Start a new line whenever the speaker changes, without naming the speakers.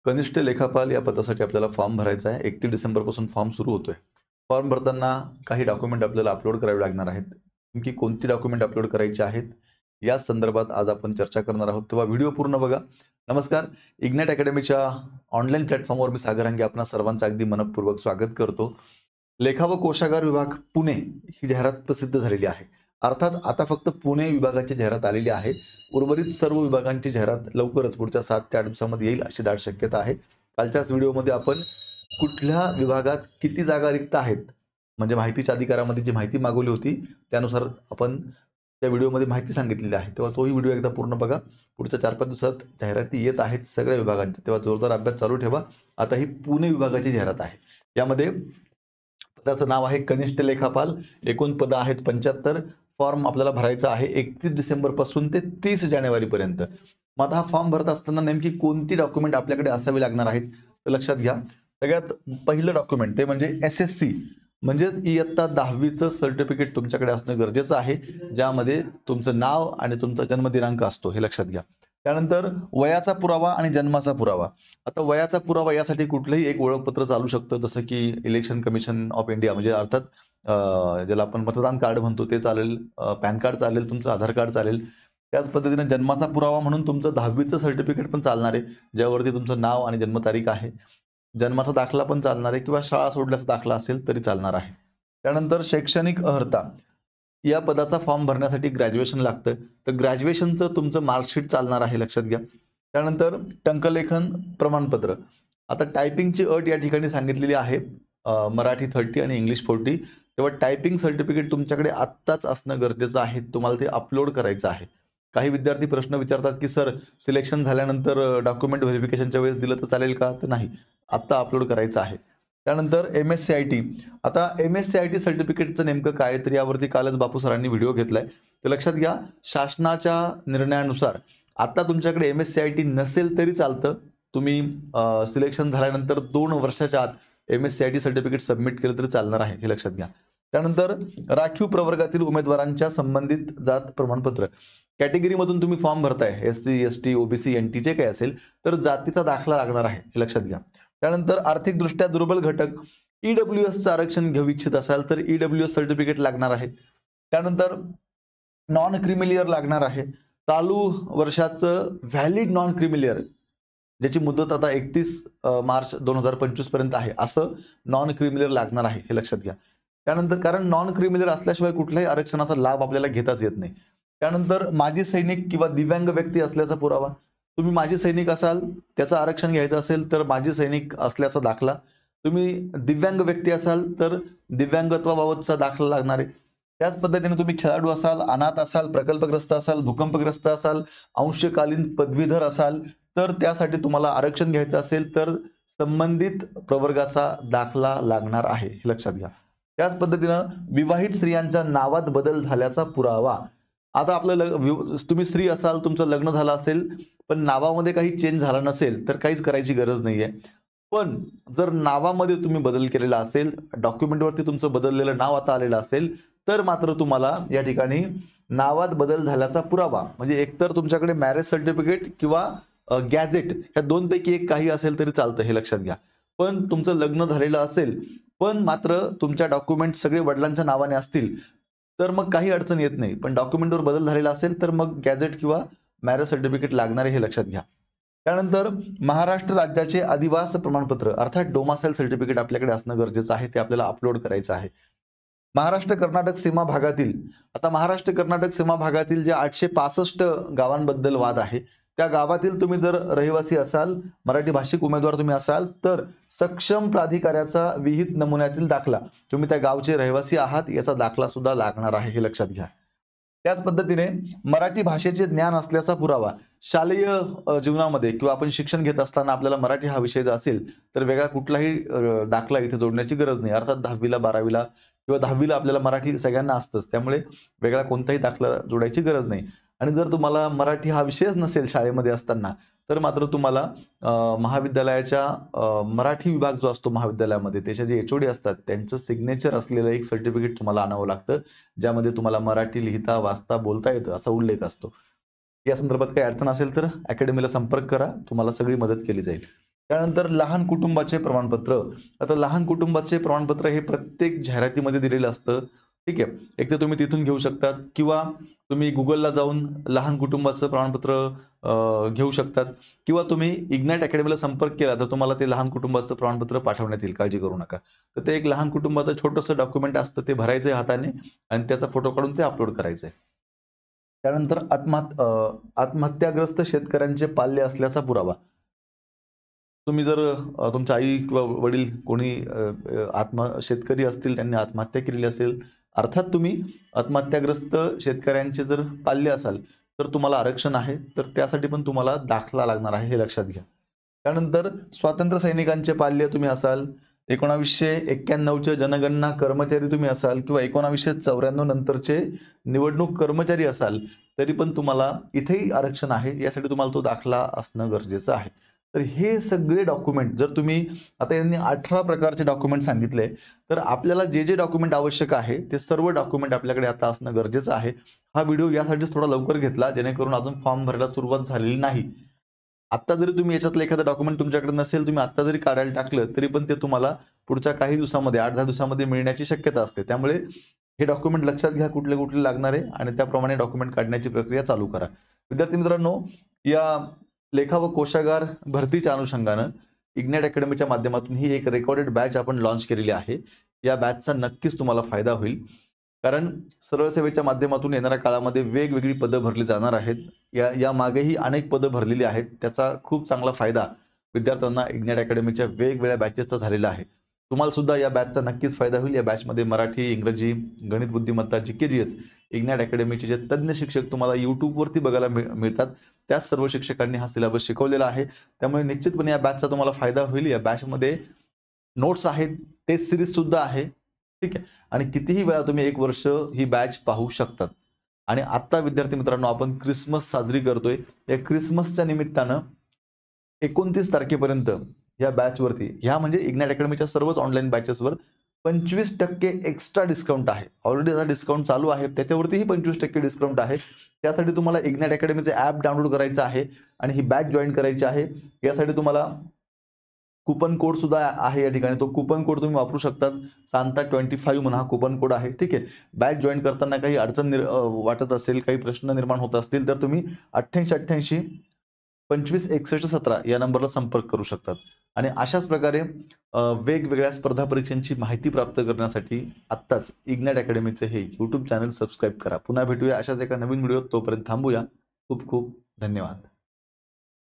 कनिष्ठ लेखापाल या पदासाठी आपल्याला फॉर्म भरायचा आहे. 31 डिसेंबरपासून फॉर्म सुरू होतोय. फॉर्म भरताना काही डॉक्युमेंट आपल्याला अपलोड करावे लागणार आहेत. नेमकी कोणती डॉक्युमेंट अपलोड करायची आहेत, या संदर्भात आज आपण चर्चा करणार आहोत. तेव्हा व्हिडिओ पूर्ण बघा. नमस्कार. इग्नाइट अकॅडमीच्या ऑनलाईन प्लॅटफॉर्मवर मी सागर रांगे आपणा सर्वांचं अगदी मनःपूर्वक स्वागत करतो. लेखा व कोशागार विभाग पुणे ही जाहिरात प्रसिद्ध झालेली आहे. अर्थात आता फक्त पुणे विभागाची जाहिरात आलेली आहे. उर्वरित सर्व विभागांची जाहिरात लवकरच पुढच्या 7 ते 8 दिवसांमध्ये येईल अशी दाट शक्यता आहे. कालच्याच व्हिडिओमध्ये आपण कुठल्या विभागात किती जागा रिक्त आहेत, म्हणजे माहितीच्या अधिकारामध्ये जी माहिती मागवली होती त्यानुसार आपण त्या व्हिडिओमध्ये माहिती सांगितलेली आहे. तेव्हा तोही व्हिडिओ एकदा पूर्ण बघा. पुढच्या 4-5 दिवसात जाहिराती येत आहेत सगळ्या विभागांच्या. तेव्हा जोरदार अभ्यास चालू ठेवा. आता ही पुणे विभागाची जाहिरात आहे. यामध्ये पदाचं नाव आहे कनिष्ठ लेखापाल. एकूण पदं आहेत 75. फॉर्म आपल्याला भरायचा आहे 31 डिसेंबरपासून ते 30 जानेवारीपर्यंत. मग आता हा फॉर्म भरत असताना नेमकी कोणती डॉक्युमेंट आपल्याकडे असावी लागणार आहेत तर लक्षात घ्या. सगळ्यात पहिलं डॉक्युमेंट ते म्हणजे SSC म्हणजेच इयत्ता 10वीचं सर्टिफिकेट तुमच्याकडे असणं गरजेचं आहे, ज्यामध्ये तुमचं नाव आणि तुमचा जन्मदिनांक असतो, हे लक्षात घ्या. त्यानंतर वयाचा पुरावा आणि जन्माचा पुरावा. आता वयाचा पुरावा यासाठी कुठलंही एक ओळखपत्र चालू शकतं, जसं की इलेक्शन कमिशन ऑफ इंडिया म्हणजे अर्थात ज्याला आपण मतदान कार्ड म्हणतो ते चालेल, पॅन कार्ड चालेल, तुमचं आधार कार्ड चालेल. त्याच पद्धतीने जन्माचा पुरावा म्हणून तुमचं 10वीचं सर्टिफिकेट पण चालणार आहे, ज्यावरती तुमचं नाव आणि जन्मतारीख आहे. जन्माचा दाखला पण चालणार आहे किंवा शाळा सोडल्याचा दाखला असेल तरी चालणार आहे. त्यानंतर शैक्षणिक अर्हता. या पदाचा फॉर्म भरण्यासाठी ग्रॅज्युएशन लागतं, तर ग्रॅज्युएशनचं तुमचं मार्कशीट चालणार आहे, लक्षात घ्या. त्यानंतर टंकलेखन प्रमाणपत्र. आता टायपिंगची अट या ठिकाणी सांगितलेली आहे, मराठी 30 आणि इंग्लिश 40. तेव्हा टायपिंग सर्टिफिकेट तुमच्याकडे आत्ताच असणं गरजेचं आहे. तुम्हाला ते अपलोड करायचं आहे. काही विद्यार्थी प्रश्न विचारतात की सर सिलेक्शन झाल्यानंतर डॉक्युमेंट व्हेरिफिकेशनच्या वेळेस दिलं तर चालेल का? तर नाही, आत्ता अपलोड करायचं आहे. त्यानंतर MSCIT. आता MSCIT सर्टिफिकेटचं नेमकं काय, तर यावरती कालच बापू सरांनी व्हिडिओ घेतलाय. तर लक्षात घ्या, शासनाच्या निर्णयानुसार आता तुमच्याकडे MSCIT नसेल तरी चालतं. तुम्ही सिलेक्शन झाल्यानंतर 2 वर्षाच्या आत MSCIT सर्टिफिकेट सबमिट केलं तरी चालणार आहे, हे लक्षात घ्या. त्यानंतर राखीव प्रवर्गातील उमेदवारांच्या संबंधित जात प्रमाणपत्र. कॅटेगरीमधून तुम्ही form भरताय, SC ST OBC NT जे काही असेल, तर जातीचा दाखला लागणार आहे, हे लक्षात घ्या. त्यानंतर आर्थिकदृष्ट्या दुर्बल घटक, EWSचं आरक्षण घेऊ इच्छित असाल तर EWS सर्टिफिकेट लागणार आहे. त्यानंतर नॉन क्रिमिलियर लागणार आहे. चालू वर्षाचं व्हॅलिड नॉन क्रिमिलियर, ज्याची मुदत आता 31 मार्च 2025 पर्यंत आहे, असं नॉन क्रिमिलियर लागणार आहे, हे लक्षात घ्या. त्यानंतर कारण नॉन क्रिमिलियर असल्याशिवाय कुठल्याही आरक्षणाचा लाभ आपल्याला घेताच येत नाही. त्यानंतर माजी सैनिक किंवा दिव्यांग व्यक्ती असल्याचा पुरावा. तुम्ही माजी सैनिक असाल, त्याचं आरक्षण घ्यायचं असेल तर माजी सैनिक असल्याचा दाखला. तुम्ही दिव्यांग व्यक्ती असाल तर दिव्यांगत्वाबाबतचा दाखला लागणार आहे. त्याच पद्धतीने तुम्ही खेळाडू असाल, अनाथ असाल, प्रकल्पग्रस्त असाल, भूकंपग्रस्त असाल, अंशकालीन पदवीधर असाल, तर त्यासाठी तुम्हाला आरक्षण घ्यायचं असेल तर संबंधित प्रवर्गाचा दाखला लागणार आहे, हे लक्षात घ्या. त्याच पद्धतीनं विवाहित स्त्रियांच्या नावात बदल झाल्याचा पुरावा. आता आपलं तुम्ही स्त्री असाल, तुमचं लग्न झालं असेल, पण नावामध्ये काही चेंज झाला नसेल तर काहीच करायची गरज नाहीये. पण जर नावामध्ये तुम्ही बदल केलेला असेल, डॉक्युमेंटवरती तुमचं बदललेलं नाव आता आलेलं असेल, तर मात्र तुम्हाला या ठिकाणी नावात बदल झाल्याचा पुरावा, म्हणजे एकतर तुमच्याकडे मॅरेज सर्टिफिकेट किंवा गॅझेट, ह्या दोनपैकी एक काही असेल तरी चालतं, हे लक्षात घ्या. पण तुमचं लग्न झालेलं असेल, पण मात्र तुमच्या डॉक्युमेंट सगळे वडिलांच्या नावाने असतील, तर मग काही अडचण येत नाही. पण डॉक्युमेंटवर बदल झालेला असेल तर मग गॅझेट किंवा मॅरेज सर्टिफिकेट लागणार आहे, हे लक्षात घ्या. त्यानंतर महाराष्ट्र राज्याचे अधिवास प्रमाणपत्र अर्थात डोमासाईल सर्टिफिकेट आपल्याकडे असणं गरजेचं आहे, ते आपल्याला अपलोड करायचं आहे. महाराष्ट्र कर्नाटक सीमा भागातील, आता महाराष्ट्र कर्नाटक सीमा भागातील ज्या 865 गावांबद्दल वाद आहे, त्या गावातील तुम्ही जर रहिवासी असाल, मराठी भाषिक उमेदवार तुम्ही असाल, तर सक्षम प्राधिकाऱ्याचा विहित नमुन्यातील दाखला, तुम्ही त्या गावचे रहिवासी आहात याचा दाखला सुद्धा लागणार आहे, हे लक्षात घ्या. त्याच पद्धतीने मराठी भाषेचे ज्ञान असल्याचा पुरावा. शालेय जीवनामध्ये किंवा आपण शिक्षण घेत असताना आपल्याला मराठी हा विषय जर असेल तर वेगळा कुठलाही दाखला इथे जोडण्याची गरज नाही. अर्थात 10वीला 12वीला किंवा 10वीला आपल्याला मराठी सगळ्यांना असतंच, त्यामुळे वेगळा कोणताही दाखला जोडायची गरज नाही. आणि जर तुम्हाला मराठी हा विषयच नसेल शाळेमध्ये असताना, तर मात्र तुम्हाला महाविद्यालयाच्या मराठी विभाग जो असतो महाविद्यालयामध्ये, त्याचे जे HOD असतात त्यांचं सिग्नेचर असलेलं एक सर्टिफिकेट तुम्हाला आणावं लागतं, ज्यामध्ये तुम्हाला मराठी लिहिता वाचता बोलता येतं असा उल्लेख असतो. या संदर्भात काही अडचण असेल तर अकॅडमीला संपर्क करा, तुम्हाला सगळी मदत केली जाईल. त्यानंतर लहान कुटुंबाचे प्रमाणपत्र. आता लहान कुटुंबाचे प्रमाणपत्र हे प्रत्येक जाहिरातीमध्ये दिलेलं असतं. ठीक आहे. एक तर तुम्ही तिथून घेऊ शकतात किंवा तुम्ही Googleला जाऊन लहान कुटुंबाचं प्रमाणपत्र घेऊ शकतात किंवा तुम्ही इग्नाइट अकॅडमीला संपर्क केला तर तुम्हाला ते लहान कुटुंबाचं प्रमाणपत्र पाठवण्यात येईल. काळजी करू नका. तर ते एक लहान कुटुंबाचं छोटंसं डॉक्युमेंट असतं, ते भरायचं आहे हाताने आणि त्याचा फोटो काढून ते अपलोड करायचं आहे. त्यानंतर आत्महत्याग्रस्त शेतकऱ्यांचे पाल्य असल्याचा पुरावा. तुम्ही जर तुमच्या आई किंवा वडील कोणी शेतकरी असतील, त्यांनी आत्महत्या केलेली असेल, अर्थात तुम्ही आत्महत्याग्रस्त शेतकऱ्यांचे जर पाल्य असाल, तर तुम्हाला आरक्षण आहे. तर त्यासाठी पण तुम्हाला दाखला लागणार आहे, हे लक्षात घ्या. त्यानंतर स्वातंत्र्य सैनिकांचे पाल्य तुम्ही असाल, 1991चे जनगणना कर्मचारी तुम्ही असाल किंवा 1994 नंतरचे निवडणूक कर्मचारी असाल, तरी पण तुम्हाला इथेही आरक्षण आहे. यासाठी तुम्हाला तो दाखला असणं गरजेचं आहे. तर हे सगळे डॉक्युमेंट जर तुम्ही आता यांनी 18 प्रकारचे डॉक्युमेंट सांगितले, तर आपल्याला जे डॉक्युमेंट आवश्यक आहे, ते सर्व डॉक्युमेंट आपल्याकडे आता असणं गरजेचं आहे. हा व्हिडिओ यासाठीच थोडा लवकर घेतला, जेणेकरून अजून फॉर्म भरायला सुरुवात झालेली नाही. आत्ता जरी तुम्ही याच्यातलं एखादं डॉक्युमेंट तुमच्याकडे नसेल, तुम्ही आत्ता जरी काढायला टाकलं, तरी पण ते तुम्हाला पुढच्या काही दिवसामध्ये 8-10 दिवसामध्ये मिळण्याची शक्यता असते. त्यामुळे हे डॉक्युमेंट लक्षात घ्या कुठले-कुठले लागणार आहे आणि त्याप्रमाणे डॉक्युमेंट काढण्याची प्रक्रिया चालू करा. विद्यार्थी मित्रांनो, या लेखा व कोशागार भरतीच्या अनुषंगानं इग्नाइट अकॅडमीच्या माध्यमातून ही एक रेकॉर्डेड बॅच आपण लॉन्च केलेली आहे. या बॅचचा नक्कीच तुम्हाला फायदा होईल. कारण सरळ सेवेच्या माध्यमातून येणाऱ्या काळामध्ये वेगवेगळी पदं भरली जाणार आहेत. यामागेही अनेक पदं भरलेली आहेत. त्याचा खूप चांगला फायदा विद्यार्थ्यांना इग्नाइट अकॅडमीच्या वेगवेगळ्या बॅचेसचा झालेला आहे. तुम्हाला सुद्धा या बॅचचा नक्कीच फायदा होईल. या बॅचमध्ये मराठी, इंग्रजी, गणित बुद्धिमत्ता, जी-के-जी-एस इग्नाइट अकॅडमीचे जे तज्ञ शिक्षक तुम्हाला YouTubeवरती बघायला मिळतात, त्याच सर्व शिक्षकांनी हा सिलेबस शिकवलेला आहे. त्यामुळे निश्चितपणे या बॅचचा तुम्हाला फायदा होईल. या बॅचमध्ये नोट्स आहेत, टेस्ट सीरीज सुद्धा आहे. ठीक आहे. आणि कितीही वेळा तुम्ही 1 वर्ष ही बॅच पाहू शकतात. आणि आत्ता विद्यार्थी मित्रांनो, आपण क्रिसमस साजरी करतोय. या क्रिसमसच्या निमित्तानं 29 तारखेपर्यंत या बॅचवरती, ह्या म्हणजे इग्नाइट अकॅडमीच्या सर्वच ऑनलाईन बॅचेसवर 25% एक्स्ट्रा डिस्काउंट आहे. ऑलरेडी आता डिस्काउंट चालू आहे. त्याच्यावरतीही 25% डिस्काउंट आहे. त्यासाठी तुम्हाला इग्नाइट अकॅडमीचे ॲप डाउनलोड करायचं आहे आणि ही बॅच जॉइन करायची आहे. यासाठी तुम्हाला कूपन कोड सुद्धा आहे या ठिकाणी. तो कूपन कोड तुम्ही वापरू शकतात. सांता25 म्हणून हा कूपन कोड आहे. ठीक आहे. बॅच जॉइन करताना काही अडचण वाटत असेल, काही प्रश्न निर्माण होत असतील, तर तुम्ही 8888 25 61 17 या नंबरला संपर्क करू शकतात. आणि अशाच प्रकारे वेगवेगळ्या स्पर्धा परीक्षांची माहिती प्राप्त करण्यासाठी आत्ताच इग्नाइट अकॅडमीचे हे YouTube चॅनल सबस्क्राईब करा. पुन्हा भेटूया अशाच एका नवीन व्हिडिओत. तोपर्यंत थांबूया. खूप खूप धन्यवाद.